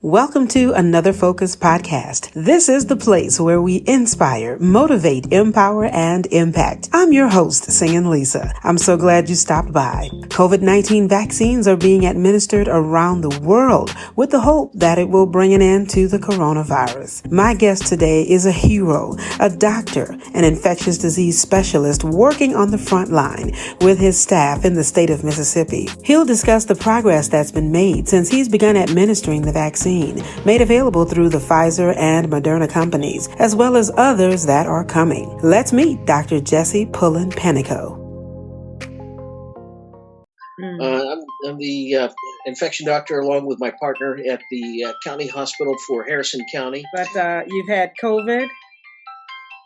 Welcome to another Focus podcast. This is the place where we inspire, motivate, empower, and impact. I'm your host, Singinlisa. I'm so glad you stopped by. COVID-19 vaccines are being administered around the world with the hope that it will bring an end to the coronavirus. My guest today is a hero, a doctor, an infectious disease specialist working on the front line with his staff in the state of Mississippi. He'll discuss the progress that's been made since he's begun administering the vaccine, made available through the Pfizer and Moderna Companies, as well as others that are coming. Let's meet Dr. Jesse Pullen Penico. I'm the infection doctor along with my partner at the county hospital for Harrison County. But you've had COVID?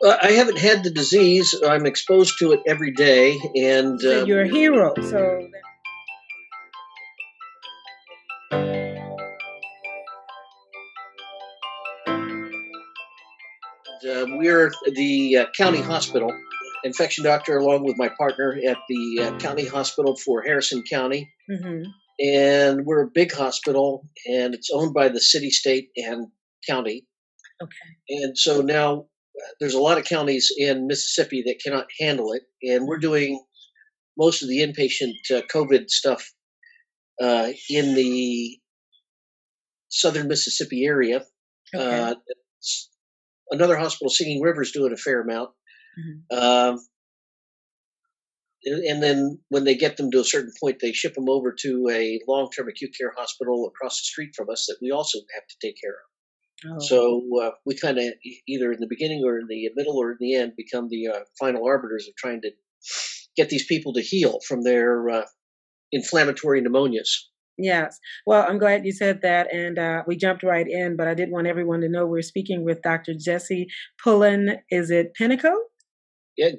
I haven't had the disease. I'm exposed to it every day. And you're a hero, so... We're the county hospital infection doctor along with my partner at the county hospital for Harrison County. Mm-hmm. And we're a big hospital, and it's owned by the city, state, and county. Okay. And so now there's a lot of counties in Mississippi that cannot handle it, and we're doing most of the inpatient COVID stuff in the southern Mississippi area. Okay. Another hospital, Singing River, is doing a fair amount. Mm-hmm. And then when they get them to a certain point, they ship them over to a long-term acute care hospital across the street from us that we also have to take care of. Oh. So we kind of either in the beginning or in the middle or in the end become the final arbiters of trying to get these people to heal from their inflammatory pneumonias. Yes. Well, I'm glad you said that. And we jumped right in, but I did want everyone to know we're speaking with Dr. Jesse Pullen. Is it Penico? Yeah,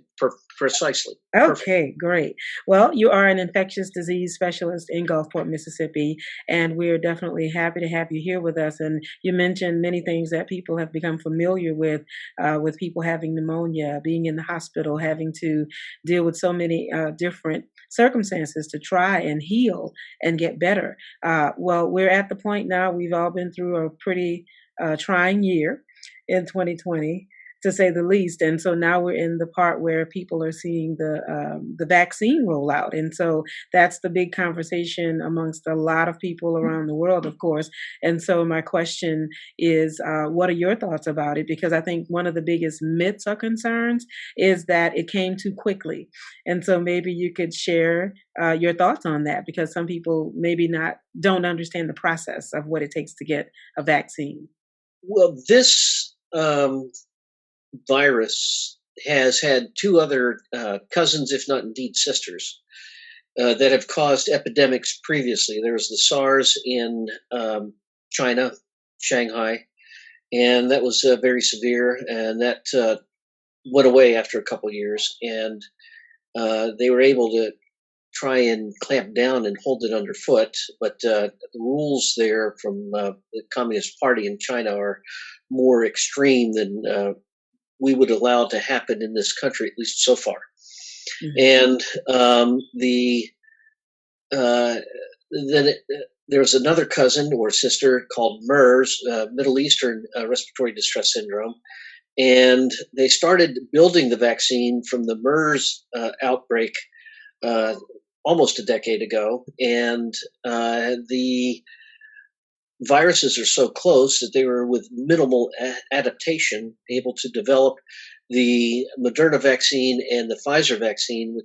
precisely. Okay, Perfect. great. Well, you are an infectious disease specialist in Gulfport, Mississippi, and we're definitely happy to have you here with us. And you mentioned many things that people have become familiar with people having pneumonia, being in the hospital, having to deal with so many different circumstances to try and heal and get better. Well, we're at the point now, we've all been through a pretty trying year in 2020. To say the least. And so now we're in the part where people are seeing the vaccine roll out. And so that's the big conversation amongst a lot of people around the world, of course. And so my question is, what are your thoughts about it? Because I think one of the biggest myths or concerns is that it came too quickly. And so maybe you could share your thoughts on that, because some people maybe don't understand the process of what it takes to get a vaccine. Well, this virus has had two other cousins, if not indeed sisters, that have caused epidemics previously. There was the SARS in China, Shanghai, and that was very severe, and that went away after a couple years, and they were able to try and clamp down and hold it underfoot, but the rules there from the Communist Party in China are more extreme than we would allow to happen in this country, at least so far. Mm-hmm. And then there's another cousin or sister called MERS, Middle Eastern Respiratory Distress Syndrome, and they started building the vaccine from the MERS outbreak almost a decade ago, and the viruses are so close that they were with minimal adaptation able to develop the Moderna vaccine and the Pfizer vaccine,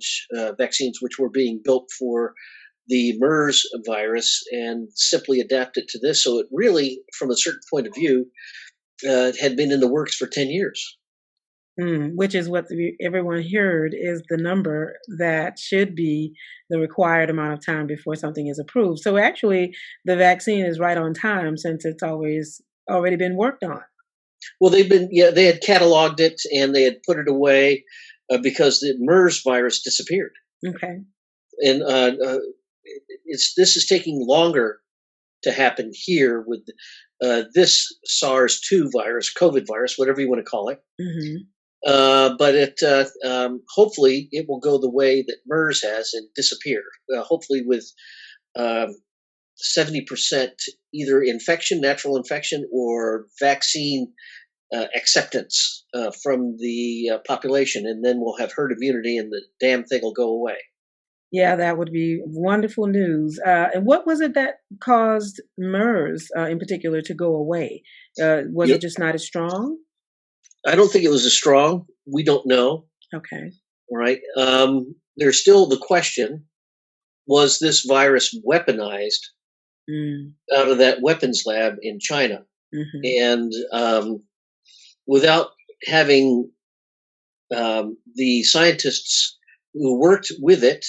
vaccines which were being built for the MERS virus, and simply adapt it to this. So it really, from a certain point of view, had been in the works for 10 years. Which is what everyone heard is the number that should be the required amount of time before something is approved. So actually, the vaccine is right on time since it's already been worked on. Well, they had cataloged it and they had put it away because the MERS virus disappeared. Okay. And this is taking longer to happen here with this SARS-2 virus, COVID virus, whatever you want to call it. Mm-hmm. But hopefully it will go the way that MERS has and disappear. Hopefully with 70% either infection, natural infection, or vaccine acceptance from the population, and then we'll have herd immunity, and the damn thing will go away. Yeah, that would be wonderful news. And what was it that caused MERS in particular to go away? Was You, it just not as strong? I don't think it was as strong. We don't know. Okay. Right? There's still the question: was this virus weaponized Mm. out of that weapons lab in China? Hmm. And without having the scientists who worked with it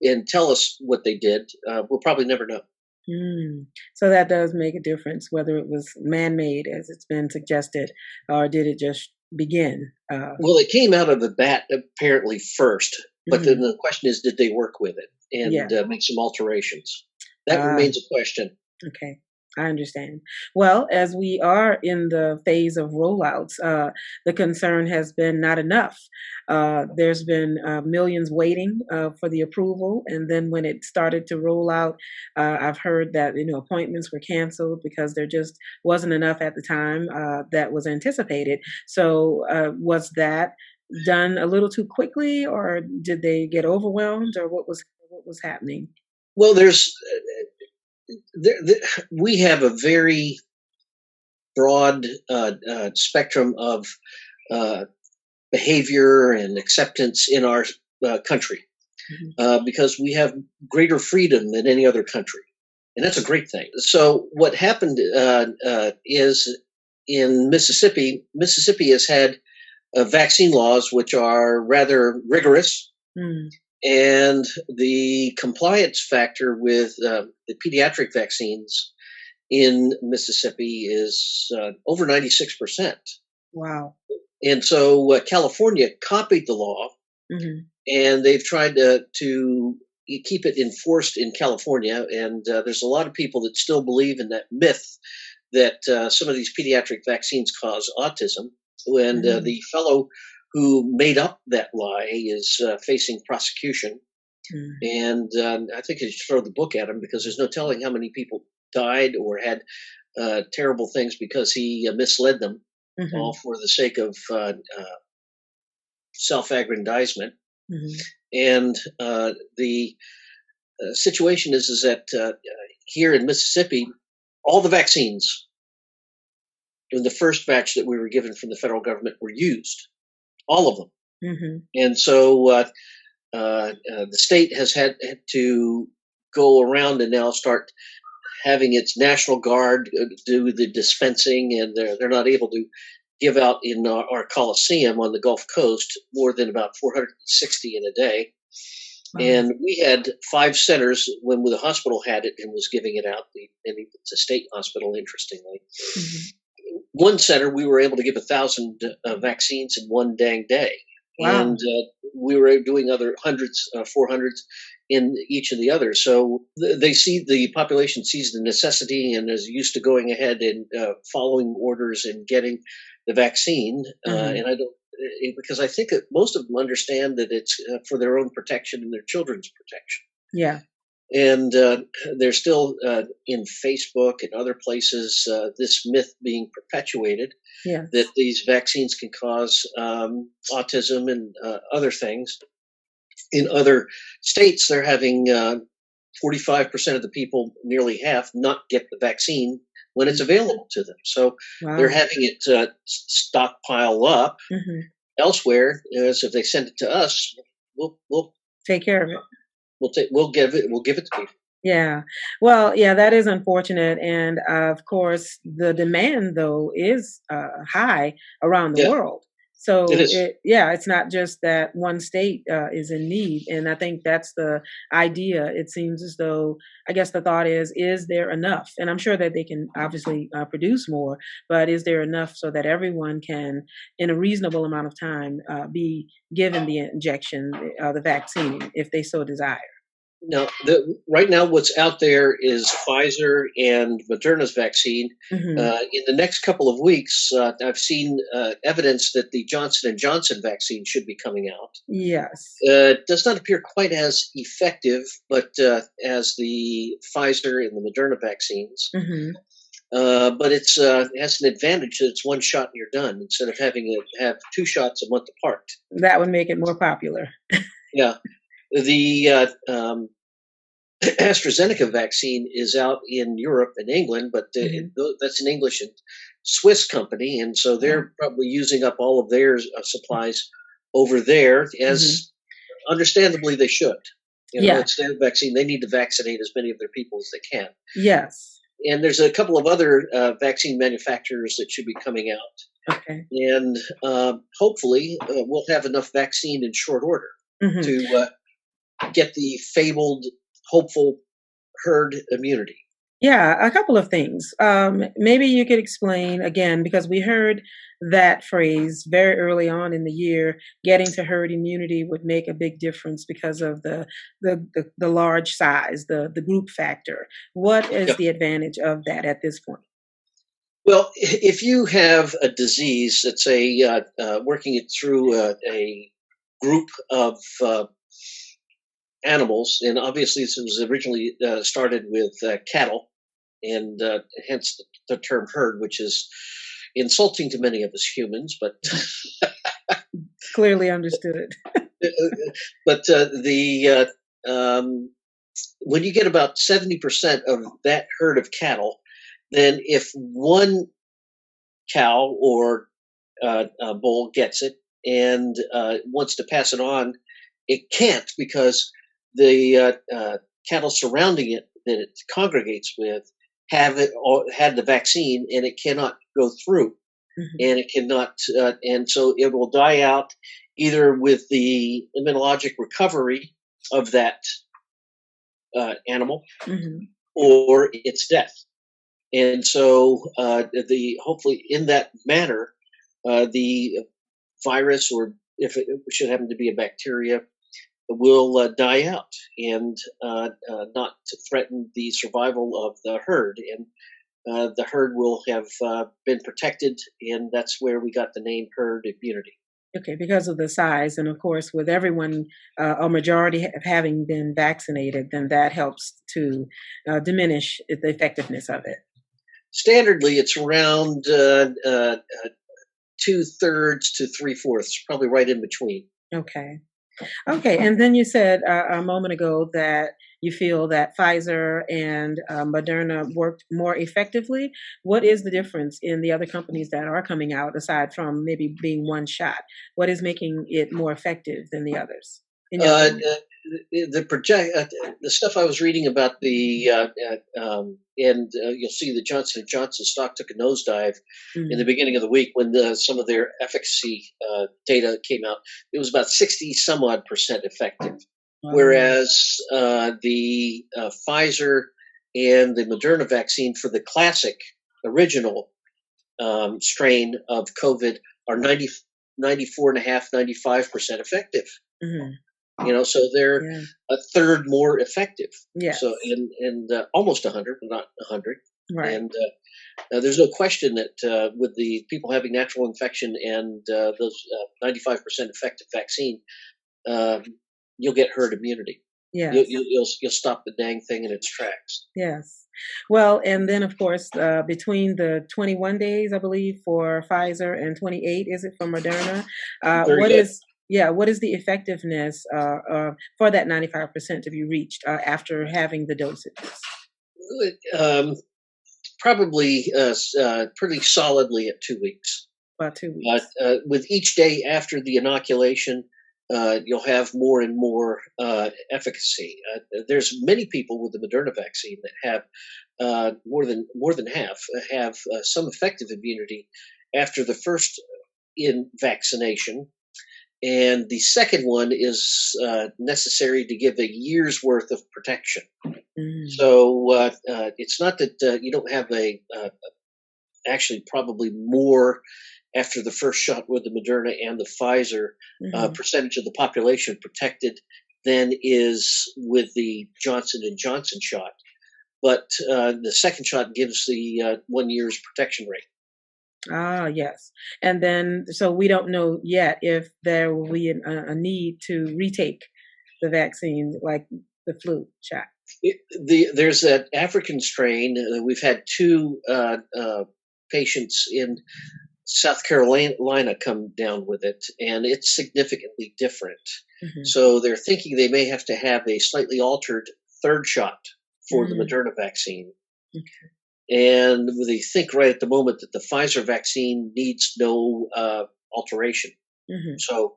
and tell us what they did, we'll probably never know. Mm. So that does make a difference, whether it was man-made, as it's been suggested, or did it just begin? Well, it came out of the bat apparently first, but then Mhm. the question is, did they work with it Yeah. and make some alterations? That Ah, remains a question. okay. I understand. Well, as we are in the phase of rollouts, the concern has been not enough. There's been millions waiting for the approval, and then when it started to roll out, I've heard that appointments were canceled because there just wasn't enough at the time that was anticipated. So, was that done a little too quickly, or did they get overwhelmed, or what was happening? Well, there, we have a very broad spectrum of uh, behavior and acceptance in our country Mhm. because we have greater freedom than any other country. And that's a great thing. So, what happened is in Mississippi has had vaccine laws which are rather rigorous, Mm. and the compliance factor with the pediatric vaccines in Mississippi is over 96%. Wow. And so California copied the law, Hmm. and they've tried to keep it enforced in California. And there's a lot of people that still believe in that myth that some of these pediatric vaccines cause autism. And Mm. the fellow who made up that lie is facing prosecution. Mm. And I think you should throw the book at him because there's no telling how many people died or had terrible things because he misled them, all Mhm. for the sake of self-aggrandizement. Mhm. And the situation is that here in Mississippi, all the vaccines in the first batch that we were given from the federal government were used, all of them. Mhm. And so the state has had to go around and now start having its National Guard do the dispensing, and they're not able to give out in our Coliseum on the Gulf Coast more than about 460 in a day. Wow. And we had 5 centers when the hospital had it and was giving it out. And it's a state hospital, interestingly. Mhm. One center, we were able to give 1,000 vaccines in one dang day. And Wow. we were doing other hundreds, 400s in each of the others. So they see the population sees the necessity and is used to going ahead and following orders and getting the vaccine. Mhm. And I don't, because I think that most of them understand that it's for their own protection and their children's protection. Yeah. And there's still in Facebook and other places this myth being perpetuated that Yes. these vaccines can cause autism and other things. In other states, they're having 45% of the people, nearly half, not get the vaccine when it's Mm. available to them. So they're Wow. having it stockpile up Mhm. elsewhere. As if they send it to us, we'll we'll Take care of it. we'll give it to people. Yeah. Well, yeah, that is unfortunate, and of course, the demand though is high around the Yeah, world. it So is. yeah, it's not just that one state is in need, and I think that's the idea. It seems as though, I guess the thought is there enough? And I'm sure that they can obviously produce more, but is there enough so that everyone can, in a reasonable amount of time, be given the injection, the vaccine, if they so desire? Now, right now, what's out there is Pfizer and Moderna's vaccine. Hmm. In the next couple of weeks, I've seen evidence that the Johnson and Johnson vaccine should be coming out. Yes. Does not appear quite as effective, but as the Pfizer and the Moderna vaccines. Hmm. But it has an advantage that it's one shot and you're done instead of having to have two shots a month apart. That would make it more popular. Yeah, the AstraZeneca vaccine is out in Europe and England, but Hmm. that's an English and Swiss company, and so they're probably using up all of their supplies over there, Hmm. as understandably they should. Yeah. It's their vaccine; they need to vaccinate as many of their people as they can. Yes. And there's a couple of other vaccine manufacturers that should be coming out, Okay. and hopefully we'll have enough vaccine in short order Hmm. to get the fabled, hopeful herd immunity. Yeah, a couple of things. Maybe you could explain again, because we heard that phrase very early on in the year. Getting to herd immunity would make a big difference because of the large size, the group factor. What is Yeah. the advantage of that at this point? Well, if you have a disease that's working it through a group of animals, and obviously this was originally started with cattle, and hence the term herd, which is insulting to many of us humans, but Clearly understood. the when you get about 70% of that herd of cattle, then if one cow or bull gets it and wants to pass it on, it can't because the cattle surrounding it that it congregates with have it or had the vaccine, and it cannot go through, Hmm. and it cannot, and so it will die out either with the immunologic recovery of that animal Hmm. or its death. And so, the hopefully in that manner, the virus, or if it should happen to be a bacteria, will die out and not to threaten the survival of the herd. And the herd will have been protected, and that's where we got the name herd immunity. Okay, because of the size, and of course, with everyone, a majority having been vaccinated, then that helps to diminish the effectiveness of it. Standardly, it's around 2/3 to 3/4, probably right in between. Okay. Okay, and then you said a moment ago that you feel that Pfizer and Moderna worked more effectively. What is the difference in the other companies that are coming out, aside from maybe being one shot? What is making it more effective than the others, in your Uh, opinion? uh, the stuff I was reading about and you'll see the Johnson and Johnson stock took a nosedive in the Mm. beginning of the week when some of their efficacy data came out. It was about 60 some odd percent effective, Wow. whereas the Pfizer and the Moderna vaccine for the classic original strain of COVID are 94.5, 95% effective. Hmm. So they're Yeah. a third more effective. So Yes. and almost 100, but not 100. Right. And there's no question that with the people having natural infection and those 95% effective vaccine, um, you'll get herd immunity. Yes. You'll stop the dang thing in its tracks. Yes. Well, and then of course, between the 21 days, I believe, for Pfizer and 28, is it for Moderna? Very What good. is, yeah, what is the effectiveness for that 95% to be reached after having the dosages? Um, Probably pretty solidly at 2 weeks. About 2 weeks. With each day after the inoculation, you'll have more and more efficacy. There's many people with the Moderna vaccine that have more than half have some effective immunity after the first in vaccination, and the second one is necessary to give a year's worth of protection. Mm. So it's not that you don't have actually probably more after the first shot with the Moderna and the Pfizer Hmm. percentage of the population protected than is with the Johnson and Johnson shot. But the second shot gives the 1 year's protection rate. Ah, yes. And then, so we don't know yet if there will be a need to retake the vaccine, like the flu shot. There's that African strain. We've had two patients in South Carolina come down with it, and it's significantly different. Hmm. So they're thinking they may have to have a slightly altered third shot for the Mm. Moderna vaccine. Okay. And they think right at the moment that the Pfizer vaccine needs no alteration. Hmm. So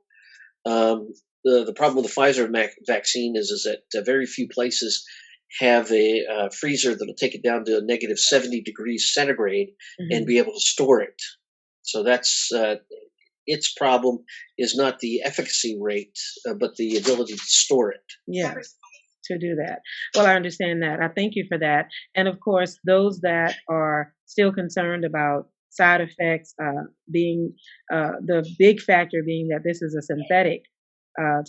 the problem with the Pfizer vaccine is that very few places have a freezer that'll take it down to a negative 70 degrees centigrade and Hmm. be able to store it. So that's its problem is not the efficacy rate, but the ability to store it. Yes, to do that. Well, I understand that. I thank you for that. And of course, those that are still concerned about side effects, being the big factor being that this is a synthetic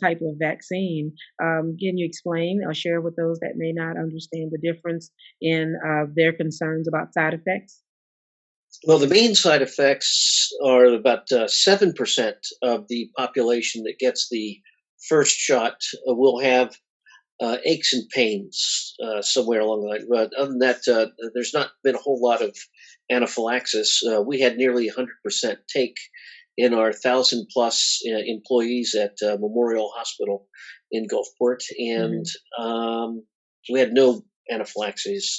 type of vaccine. Can you explain or share with those that may not understand the difference in their concerns about side effects? Well, the main side effects are about 7% of the population that gets the first shot will have aches and pains somewhere along the line. But other than that, there's not been a whole lot of anaphylaxis. We had nearly 100% take in our 1,000 plus employees at Memorial Hospital in Gulfport, and Hmm. we had no anaphylaxis.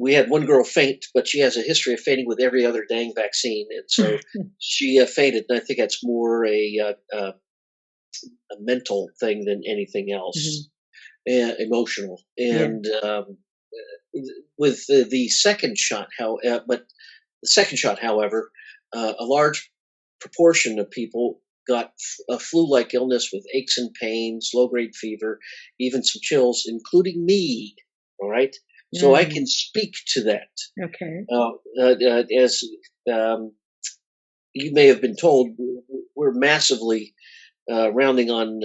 We had one girl faint, but she has a history of fainting with every other dang vaccine, and so she fainted. And I think that's more a mental thing than anything Hmm. else, emotional. Yeah. And with the second shot, but the second shot, however, a large proportion of people got a flu-like illness with aches and pains, low-grade fever, even some chills, including me. All right, so I Mm. can speak to that. Okay. As you may have been told, we're massively rounding on,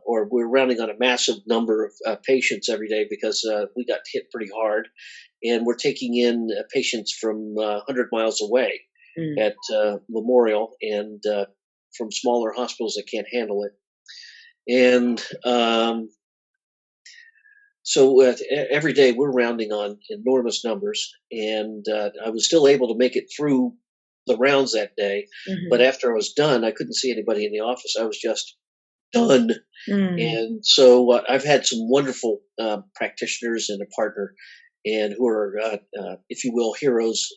or we're rounding on a massive number of patients every day because we got hit pretty hard, and we're taking in patients from 100 miles away Mm. at Memorial and from smaller hospitals that can't handle it. And so every day we're rounding on enormous numbers, and I was still able to make it through the rounds that day. But Hmm. after I was done, I couldn't see anybody in the office. I was just done. Mm. And so I've had some wonderful practitioners and a partner, and who are, if you will, heroes,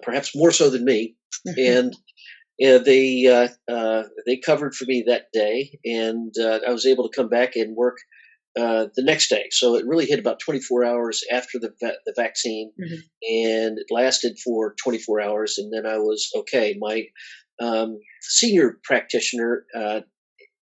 perhaps more so than me. And they covered for me that day, and I was able to come back and work the next day. So it really hit about 24 hours after the vaccine, Hmm. and it lasted for 24 hours, and then I was okay. My senior practitioner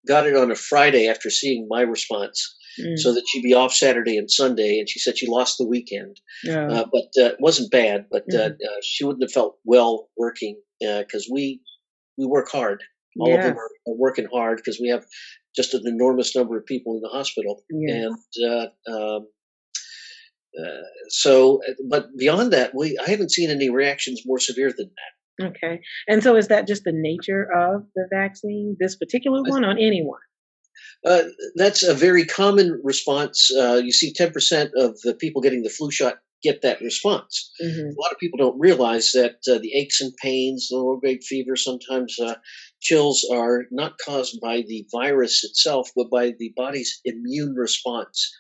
got it on a Friday after seeing my response, so Mm. that she'd be off Saturday and Sunday, and she said she lost the weekend, Oh. but it wasn't bad. But Hmm. she wouldn't have felt well working because we work hard. All of them Yes. are working hard because we have just an enormous number of people in the hospital, Yes. and so. But beyond that, I haven't seen any reactions more severe than Okay. And so is that just the nature of the vaccine, this particular that. one, on anyone? Uh, that's a very common response. You see 10% of the people getting the flu shot get that response. Hmm. A lot of people don't realize that the aches and pains, the low grade fever, sometimes chills are not caused by the virus itself, but by the body's immune response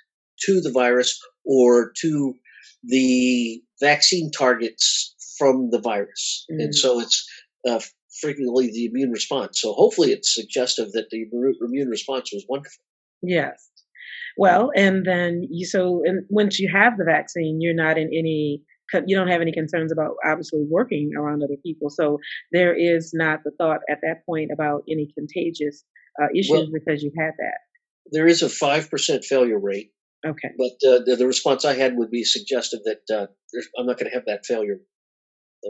to the virus or to the vaccine targets from the virus. And Mm. so it's uh, frequently the immune response. So hopefully it's suggestive that the immune response was wonderful. Yes. Well, and then and once you have the vaccine, you're not in any, you don't have any concerns about obviously working around other people. So there is not the thought at that point about any contagious Well, issues because you've had that. there is a 5% failure rate, Okay. but the response I had would be suggestive that I'm not going to have that failure.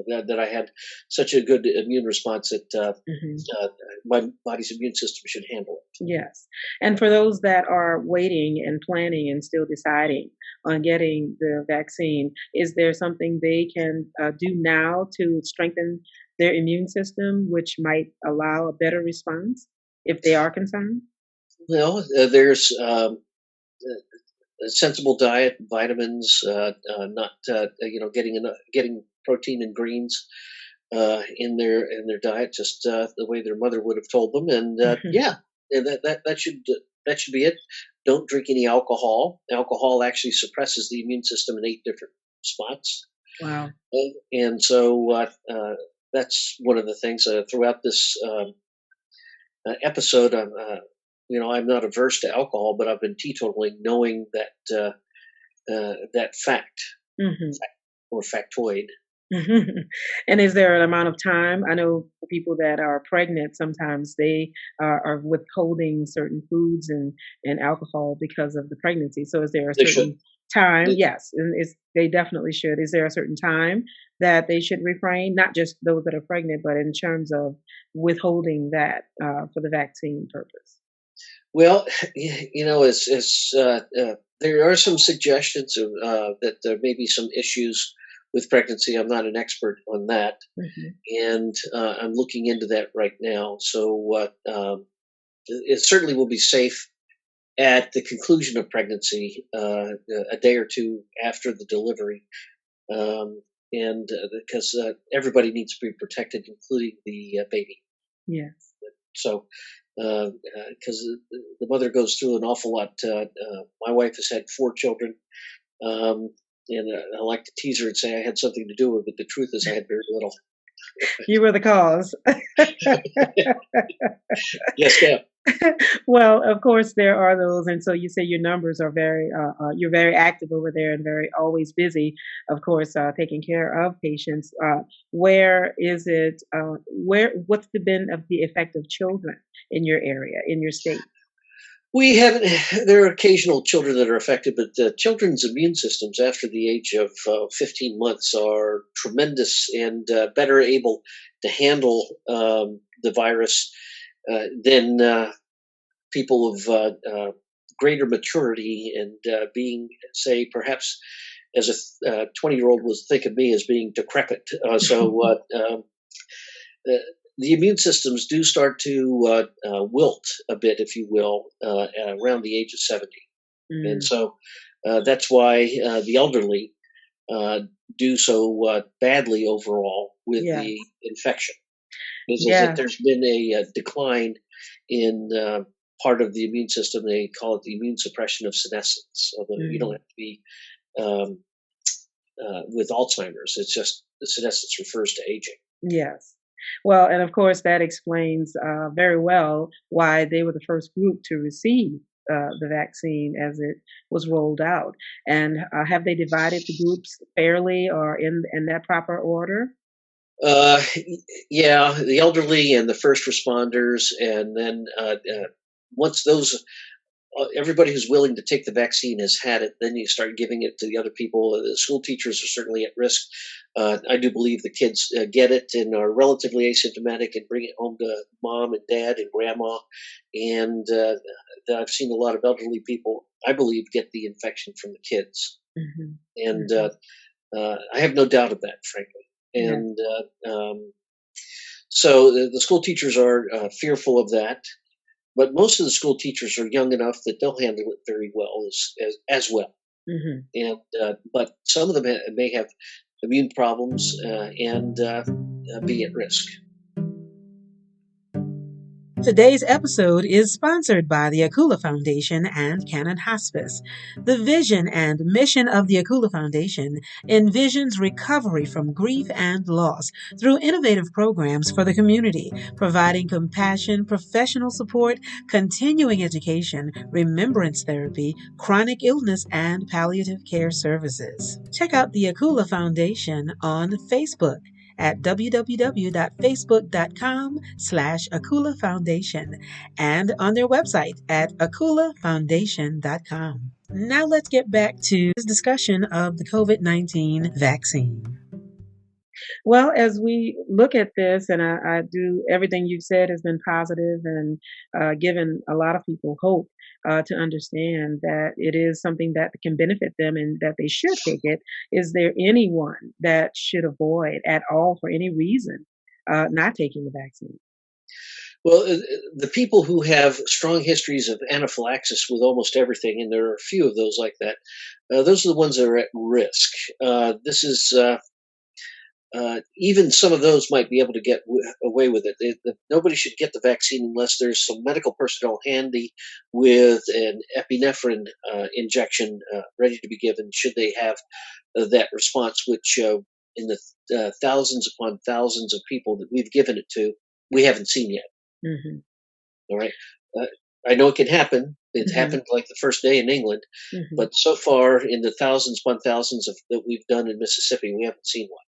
that I had such a good immune response that Hmm. my body's immune system should handle it. Yes. And for those that are waiting and planning and still deciding on getting the vaccine, is there something they can do now to strengthen their immune system, which might allow a better response if they are concerned? Well, there's a sensible diet, vitamins, not getting protein and greens in their diet, just the way their mother would have told them. And Hmm. yeah, and that should be it. Don't drink any alcohol. Alcohol actually suppresses the immune system in 8 different spots, Wow. and so that's one of the things throughout this episode. I'm not averse to alcohol, but I've been teetotaling, knowing that fact Hmm. or factoid. And is there an amount of time? I know for people that are pregnant, sometimes they are withholding certain foods and alcohol because of the pregnancy. So is there a They should. certain time? They, Yes, and they definitely should. Is there a certain time that they should refrain? Not just those that are pregnant, but in terms of withholding that for the vaccine purpose. well, there are some suggestions of, that there may be some issues with pregnancy. I'm not an expert on that, Hmm. and I'm looking into that right now. So it certainly will be safe at the conclusion of pregnancy, a day or two after the delivery, and because everybody needs to be protected, including the baby. Yes. So, because the mother goes through an awful lot. My wife has had 4 children, um, and I like to tease her and say I had something to do with it. But the truth is, I had very little. You were the cause. Yes, ma'am. Well, of course there are those, and so you say your numbers are you're very active over there and very always busy, of course, taking care of patients. Where is it? What's been of the effect of children in your area, in your state? We haven't. There are occasional children that are affected, but children's immune systems after the age of 15 months are tremendous and better able to handle the virus than people of greater maturity and being, say, perhaps as a 20-year-old would think of me as being decrepit. Uh, the immune systems do start to wilt a bit, if you will, around the age of 70. And Mm, so that's why the elderly uh, do so badly overall with yeah, the infection. Is that yeah. there's been a decline in part of the immune system. They call it the immune suppression of senescence. Although you don't Mm, have to be um, with Alzheimer's. It's just the senescence refers to aging. yes. Well, and of course that explains very well why they were the first group to receive the vaccine as it was rolled out. And have they divided the groups fairly or in that proper order? Uh, yeah, the elderly and the first responders, and then once those everybody who's willing to take the vaccine has had it, then you start giving it to the other people. The school teachers are certainly at risk. I do believe the kids get it and are relatively asymptomatic and bring it home to mom and dad and grandma. And I've seen a lot of elderly people, I believe, get the infection from the kids. Hmm. And Hmm. I have no doubt of that, frankly. Yeah. And so the school teachers are fearful of that, but most of the school teachers are young enough that they'll handle it very well as well. Hmm. And but some of them may have immune problems and be at risk. Today's episode is sponsored by the Akula Foundation and Canon Hospice. The vision and mission of the Akula Foundation envisions recovery from grief and loss through innovative programs for the community, providing compassion, professional support, continuing education, remembrance therapy, chronic illness, and palliative care services. Check out the Akula Foundation on Facebook at www.facebook.com/Akula Foundation and on their website at akulafoundation.com. Now let's get back to this discussion of the COVID-19 vaccine. Well, as we look at this, and I do everything you've said has been positive and given a lot of people hope to understand that it is something that can benefit them and that they should take it. Is there anyone that should avoid at all for any reason not taking the vaccine? Well, the people who have strong histories of anaphylaxis with almost everything, and there are a few of those like that, those are the ones that are at risk. This is even some of those might be able to get away with it. Nobody should get the vaccine unless there's some medical personnel handy with an epinephrine injection ready to be given should they have that response, which in the thousands upon thousands of people that we've given it to, we haven't seen yet. Hmm. All right. Uh, I know it can happen. It Hmm. happened like the first day in England, Hmm. but so far in the thousands upon thousands of that we've done in Mississippi, we haven't seen one.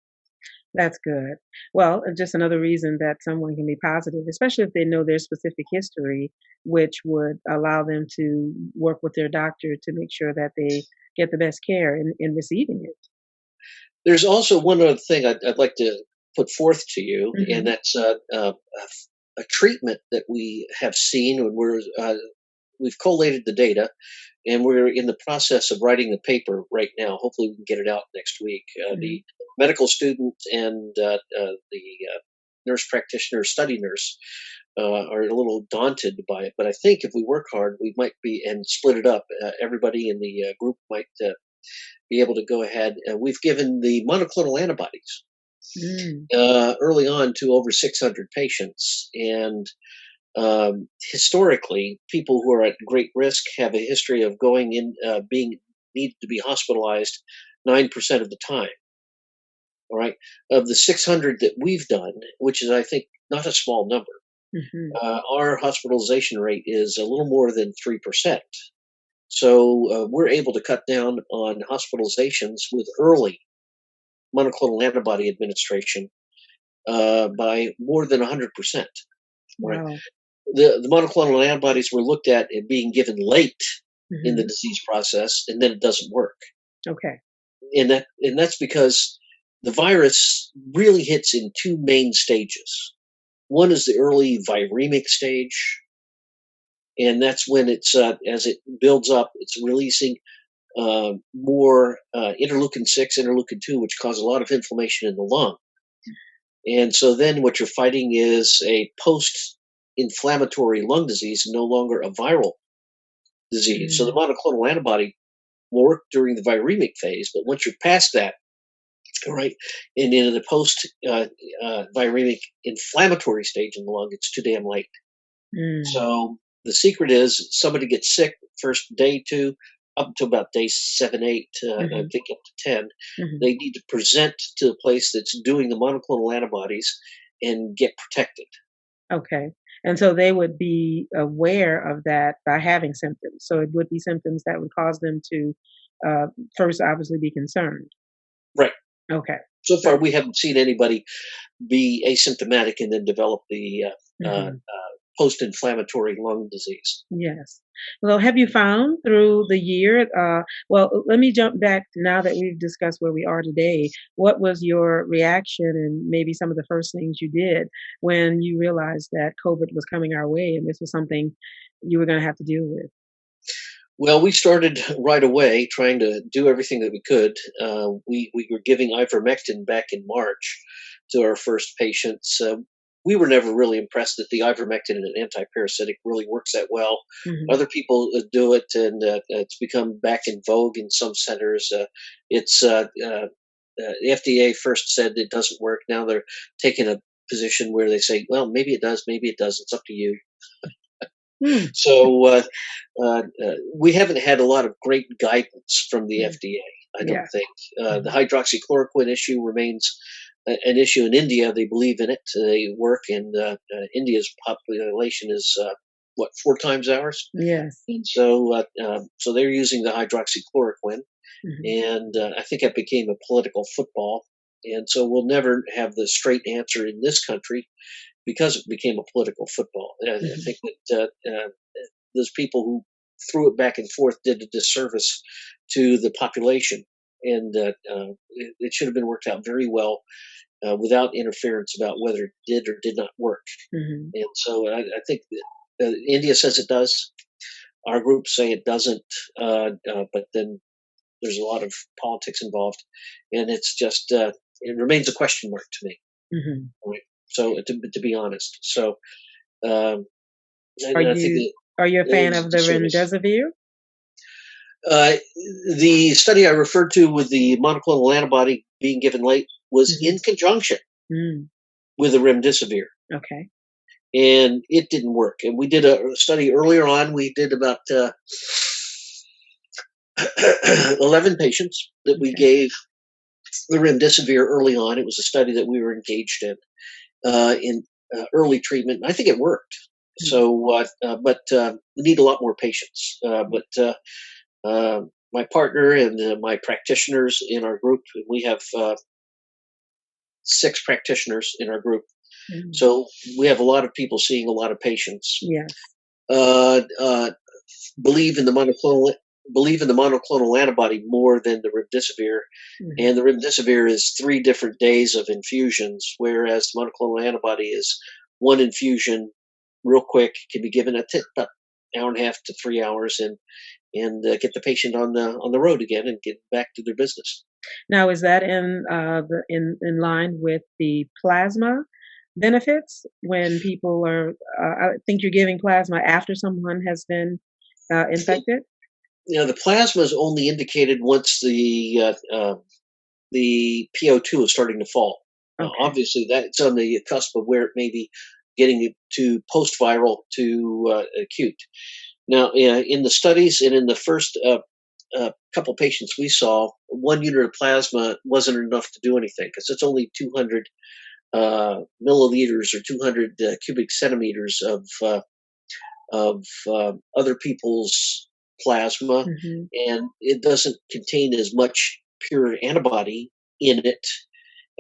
That's good. Well, just another reason that someone can be positive, especially if they know their specific history, which would allow them to work with their doctor to make sure that they get the best care in receiving it. There's also one other thing I'd like to put forth to you, and Hmm. that's a treatment that we have seen when we've collated the data, and we're in the process of writing the paper right now. Hopefully, we can get it out next week. Hmm. The medical student and the nurse practitioner, study nurse, are a little daunted by it. But I think if we work hard, we might be and split it up. Everybody in the group might be able to go ahead. We've given the monoclonal antibodies Mm. early on to over 600 patients. And historically, people who are at great risk have a history of going in, being needed to be hospitalized 9% of the time. All right. Of the 600 that we've done, which is, I think, not a small number, Hmm. our hospitalization rate is a little more than 3%. So we're able to cut down on hospitalizations with early monoclonal antibody administration by more than 100%. Right. Wow. The monoclonal antibodies were looked at being given late in the Hmm. disease process, and then it doesn't work. Okay. And that's because the virus really hits in two main stages. One is the early viremic stage, and that's when it's as it builds up, it's releasing more interleukin 6, interleukin 2, which cause a lot of inflammation in the lung. And so then what you're fighting is a post inflammatory lung disease, no longer a viral disease. So the Mm. monoclonal antibody will work during the viremic phase, but once you're past that, all right, and in the post viremic inflammatory stage in the lung, it's too damn late. Mm. So the secret is somebody gets sick first day two, up to about day 7, 8, I Hmm. think up to 10. Hmm. They need to present to the place that's doing the monoclonal antibodies and get protected. Okay. And so they would be aware of that by having symptoms. So it would be symptoms that would cause them to uh, first obviously be concerned. Right. Okay. So far, Good. we haven't seen anybody be asymptomatic and then develop the Hmm. post-inflammatory lung disease. Yes. Well, have you found through the year? Well, let me jump back now that we've discussed where we are today. What was your reaction and maybe some of the first things you did when you realized that COVID was coming our way and this was something you were going to have to deal with? Well, we started right away trying to do everything that we could. We were giving ivermectin back in March to our first patients. We were never really impressed that the ivermectin and an antiparasitic really works that well. Hmm. Other people do it, and it's become back in vogue in some centers. It's The FDA first said it doesn't work. Now they're taking a position where they say, "Well, maybe it does, maybe it doesn't. It's up to you." Hmm. So we haven't had a lot of great guidance from the Mm. FDA. I don't Yeah. think the Hmm. hydroxychloroquine issue remains an issue in India. They believe in it. They work, and India's population is what, 4 times ours, Yes. and so they're using the hydroxychloroquine, Hmm. and I think it became a political football. And so we'll never have the straight answer in this country because it became a political football. I Hmm. think that those people who threw it back and forth did a disservice to the population, and it should have been worked out very well without interference about whether it did or did not work. Hmm. And so I think that, India says it does. Our groups say it doesn't, but then there's a lot of politics involved, and it's just it remains a question mark to me. Hmm. Right? So to be honest, so um, Are I think you are you a it fan was a of the disservice. remdesivir? Uh, the study I referred to with the monoclonal antibody being given late was Hmm. in conjunction Mm. with the remdesivir, Okay. and it didn't work. And we did a study earlier on. We did about 11 patients that we Okay. gave the remdesivir early on. It was a study that we were engaged in early treatment. I think it worked. Mm. So, but we need a lot more patients. My partner and my practitioners in our group, we have 6 practitioners in our group. Mm. So we have a lot of people seeing a lot of patients. Yes. Uh, uh, believe in the monoclonal antibody more than the remdesivir, Hmm. and the remdesivir is 3 different days of infusions, whereas the monoclonal antibody is one infusion, real quick, can be given at about an hour and a half to 3 hours, and get the patient on the road again and get back to their business. Now, is that in line with the plasma benefits when people are? I think you're giving plasma after someone has been infected. The plasma is only indicated once the PO2 is starting to fall. Okay. Obviously, that's on the cusp of where it may be getting it to post-viral to acute. Now, in the studies and in the first couple patients we saw, 1 unit of plasma wasn't enough to do anything because it's only 200 milliliters or 200 cubic centimeters of other people's plasma, Hmm. and it doesn't contain as much pure antibody in it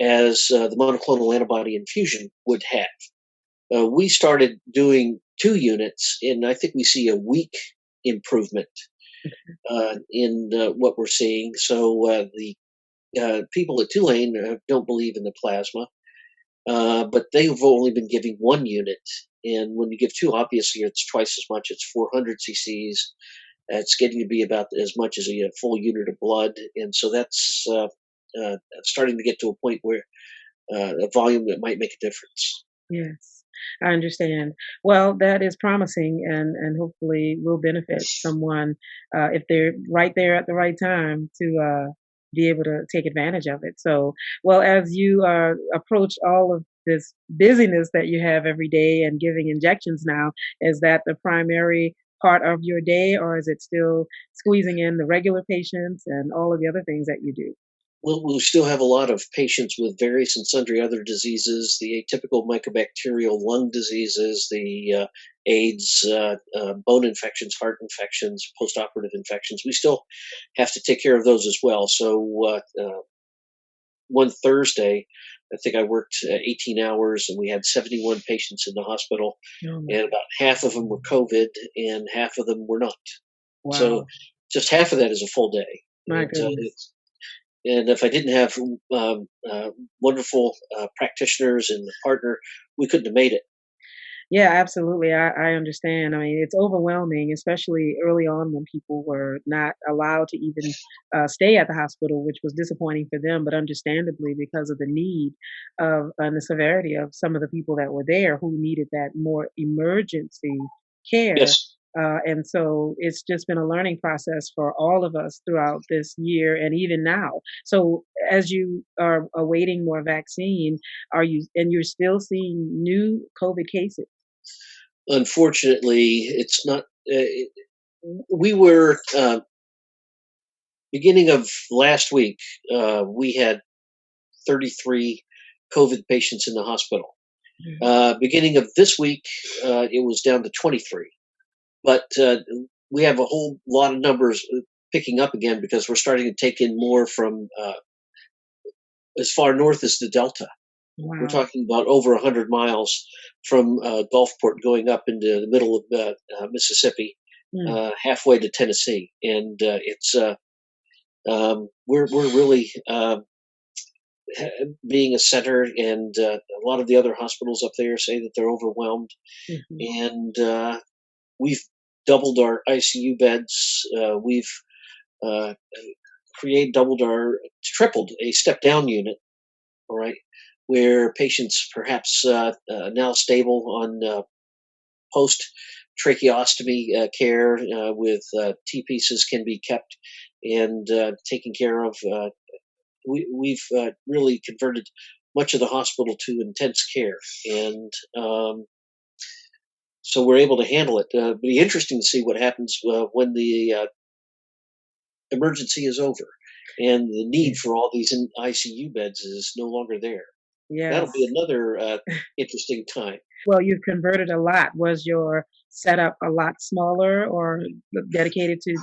as the monoclonal antibody infusion would have. We started doing 2 units, and I think we see a week improvement in what we're seeing. So the people at Tulane don't believe in the plasma, but they've only been giving 1 unit. And when you give 2, obviously it's twice as much. It's 400 cc's. It's getting to be about as much as a full unit of blood, and so that's starting to get to a point where a volume that might make a difference. Yes, I understand. Well, that is promising, and hopefully will benefit someone if they're right there at the right time to be able to take advantage of it. So, well, as you approach all of this busyness that you have every day and giving injections now, is that the primary part of your day, or is it still squeezing in the regular patients and all of the other things that you do? We'll still have a lot of patients with various and sundry other diseases, the atypical mycobacterial lung diseases, the AIDS, bone infections, heart infections, postoperative infections. We still have to take care of those as well. So one Thursday, I think I worked 18 hours, and we had 71 patients in the hospital, Oh my, and about half of them were COVID, and half of them were not. So wow, just half of that is a full day. my goodness. And if I didn't have wonderful practitioners and a partner, we couldn't have made it. Yeah, absolutely. I understand. I mean, it's overwhelming, especially early on when people were not allowed to even stay at the hospital, which was disappointing for them, but understandably because of the need of and the severity of some of the people that were there who needed that more emergency care. Yes. And so it's just been a learning process for all of us throughout this year and even now. So as you are awaiting more vaccine, are you and you're still seeing new COVID cases? Unfortunately, it's not. We were beginning of last week. We had 33 COVID patients in the hospital. Mhm. Beginning of this week, it was down to 23. But we have a whole lot of numbers picking up again because we're starting to take in more from as far north as the Delta. We're Wow. talking about over 100 miles from Gulfport going up into the middle of Mississippi, Mm. halfway to Tennessee, and we're really being a center, and a lot of the other hospitals up there say that they're overwhelmed. Hmm. And we've doubled our ICU beds. We've uh, tripled a step down unit, all right, where patients perhaps now stable on post tracheostomy care with T pieces can be kept and taken care of. We've really converted much of the hospital to intense care, and so we're able to handle it. It'll be interesting to see what happens when the emergency is over and the need for all these ICU beds is no longer there. That'll be Yes. another interesting time. Well, you've converted a lot. Was your setup a lot smaller or dedicated to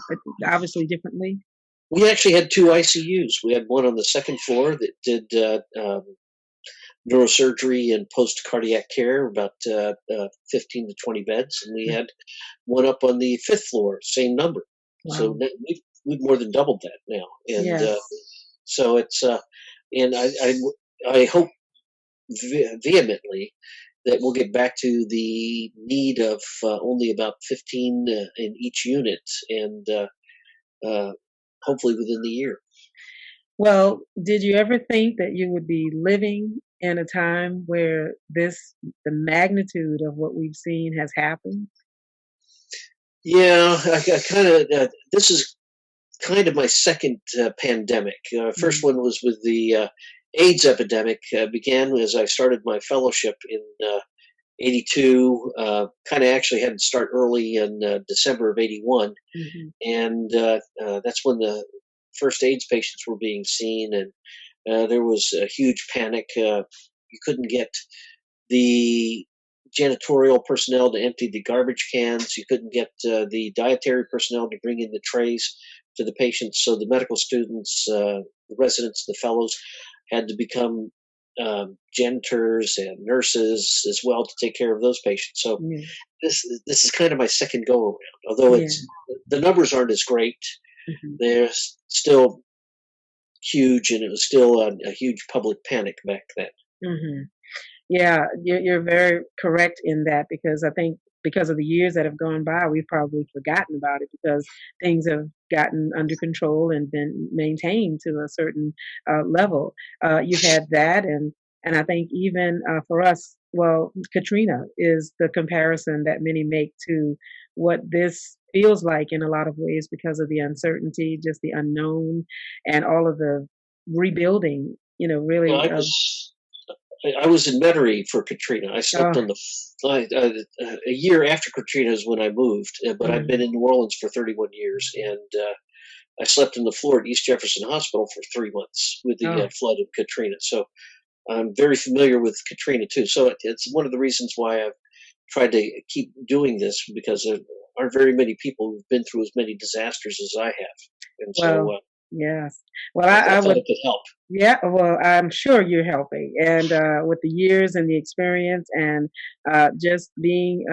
obviously differently? We actually had two ICUs. We had one on the second floor that did neurosurgery and post cardiac care, about 15 to 20 beds, and we had one up on the fifth floor, same number. So Wow. we've more than doubled that now, and Yes. so it's and I hope vehemently that we'll get back to the need of only about 15 in each unit, and uh, hopefully within the year. Well, did you ever think that you would be living in a time where the magnitude of what we've seen has happened? Yeah, I kind of. This is kind of my second pandemic. First Mm, one was with the AIDS epidemic. Began as I started my fellowship in '82. Kind of actually had to start early in December of '81, mhm. and that's when the first AIDS patients were being seen, and there was a huge panic. You couldn't get the janitorial personnel to empty the garbage cans. You couldn't get the dietary personnel to bring in the trays to the patients. So the medical students, the residents, the fellows had to become janitors and nurses as well to take care of those patients. So Yeah. this is kind of my second go around. Although Yeah. it's the numbers aren't as great, Mhm. they're still huge, and it was still a huge public panic back then. Mhm. Yeah, you're very correct in that because I think because of the years that have gone by, we've probably forgotten about it because things have gotten under control and been maintained to a certain level. You've had that, and I think even for us, well, Katrina is the comparison that many make to what this feels like in a lot of ways because of the uncertainty, just the unknown, and all of the rebuilding. Well, Really. I was in Metairie for Katrina. I slept Oh, on the a year after Katrina is when I moved, but I've been mm, in New Orleans for 31 years, and I slept on the floor at East Jefferson Hospital for 3 months with the oh. flood of Katrina. So I'm very familiar with Katrina too. So it's one of the reasons why I've tried to keep doing this, because there aren't very many people who've been through as many disasters as I have, and so Well, yes. Well, I I thought would, it could help. yeah, well, I'm sure you're helping. And with the years and the experience and just being,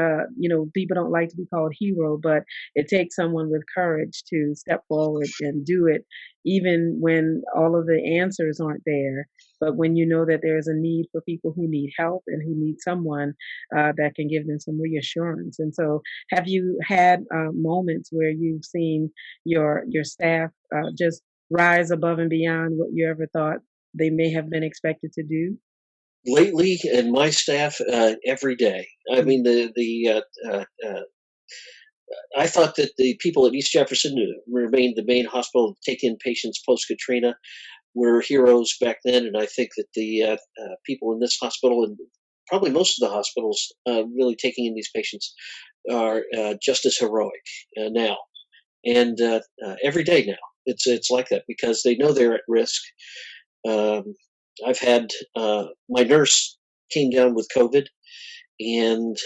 people don't like to be called hero, but it takes someone with courage to step forward and do it, even when all of the answers aren't there. But when you know that there's a need for people who need help and who need someone that can give them some reassurance. And so, have you had moments where you've seen your staff just rise above and beyond what you ever thought they may have been expected to do? Lately, and my staff every day. I Mm, mean, I thought that the people at East Jefferson, who remained the main hospital to take in patients post Katrina, were heroes back then, and I think that the people in this hospital and probably most of the hospitals really taking in these patients are just as heroic now, and every day now. It's like that because they know they're at risk. Um, I've had my nurse came down with COVID, and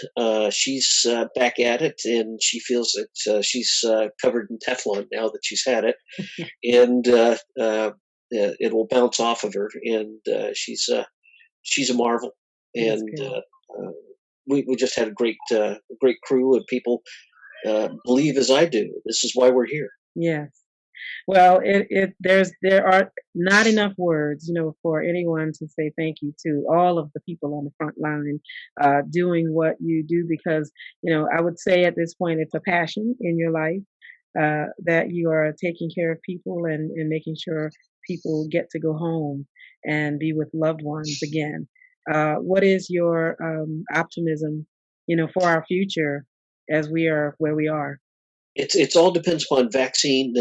she's back at it, and she feels that she's covered in Teflon now that she's had it, and it will bounce off of her, and she's a marvel, that's and good. we just had a great crew, and people believe as I do. This is why we're here. Yes. Well, there are not enough words, for anyone to say thank you to all of the people on the front line, doing what you do because, I would say at this point it's a passion in your life, that you are taking care of people and making sure people get to go home and be with loved ones again. What is your optimism, for our future as we are where we are? It's all depends upon vaccine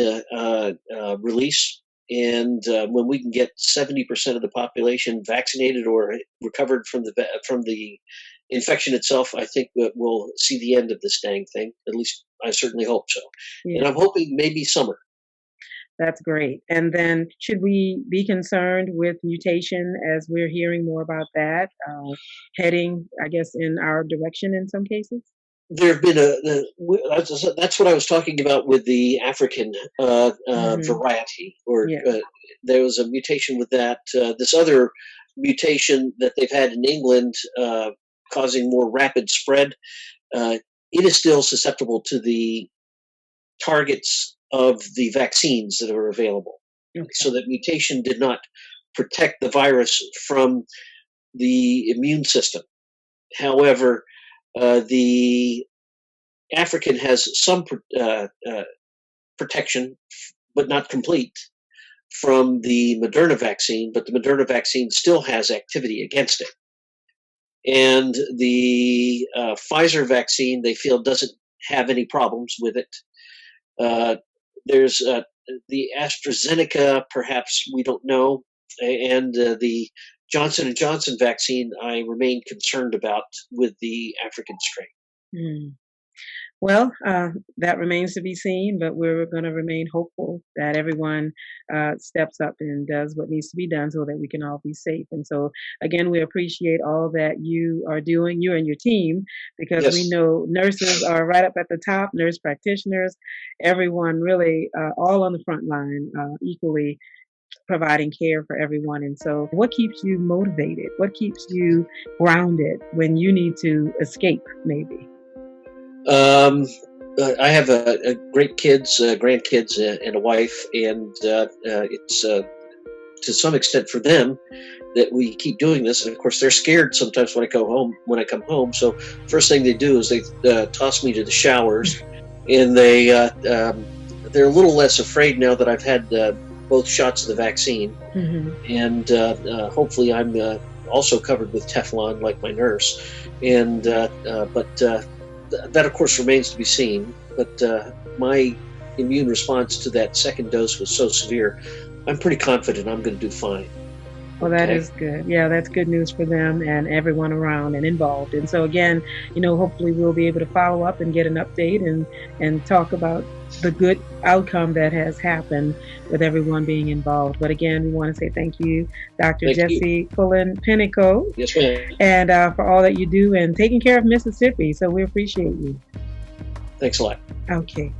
release, and when we can get 70% of the population vaccinated or recovered from the infection itself, I think that we'll see the end of this dang thing. At least I certainly hope so, and Yeah. I'm hoping maybe summer. That's great. And then should we be concerned with mutation as we're hearing more about that, heading, I guess, in our direction in some cases? There have been that's what I was talking about with the African Hmm. variety, or Yeah. there was a mutation with that. This other mutation that they've had in England, causing more rapid spread. It is still susceptible to the targets of the vaccines that are available. So Okay. that mutation did not protect the virus from the immune system. However, the African has some protection, but not complete, from the Moderna vaccine, but the Moderna vaccine still has activity against it. And the Pfizer vaccine, they feel, doesn't have any problems with it. Uh, there's the AstraZeneca, perhaps we don't know, and the Johnson and Johnson vaccine. I remain concerned about with the African strain. Mm. Well, that remains to be seen, but we're going to remain hopeful that everyone steps up and does what needs to be done so that we can all be safe. And so, again, we appreciate all that you are doing, you and your team, because we Yes, know nurses are right up at the top, nurse practitioners, everyone really all on the front line, equally providing care for everyone. And so, what keeps you motivated? What keeps you grounded when you need to escape, maybe? um, I have a great kids, grandkids, and a wife, and it's to some extent for them that we keep doing this. And of course, they're scared sometimes when I go home. When I come home, so first thing they do is they toss me to the showers, and they're a little less afraid now that I've had both shots of the vaccine, Hmm. and hopefully I'm also covered with Teflon like my nurse, and but that of course remains to be seen. But my immune response to that second dose was so severe. I'm pretty confident I'm going to do fine. Well, that Okay. is good. Yeah, that's good news for them and everyone around and involved. And so again, hopefully we'll be able to follow up and get an update and talk about the good outcome that has happened with everyone being involved. But again, we want to say thank you, Dr. Thank you. Jesse Pullen Penico, Yes, ma'am. and for all that you do and taking care of Mississippi. So we appreciate you. Thanks a lot. Okay.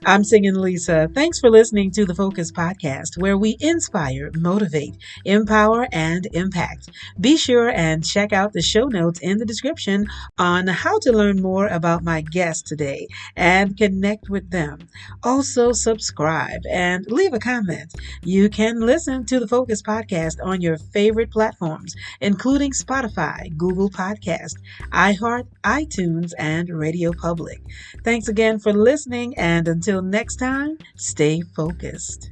I'm Singinlisa. Thanks for listening to the Focus Podcast, where we inspire, motivate, empower, and impact. Be sure and check out the show notes in the description on how to learn more about my guests today and connect with them. Also, subscribe and leave a comment. You can listen to the Focus Podcast on your favorite platforms, including Spotify, Google Podcast, iHeart, iTunes, and Radio Public. Thanks again for listening, and until next time, stay focused.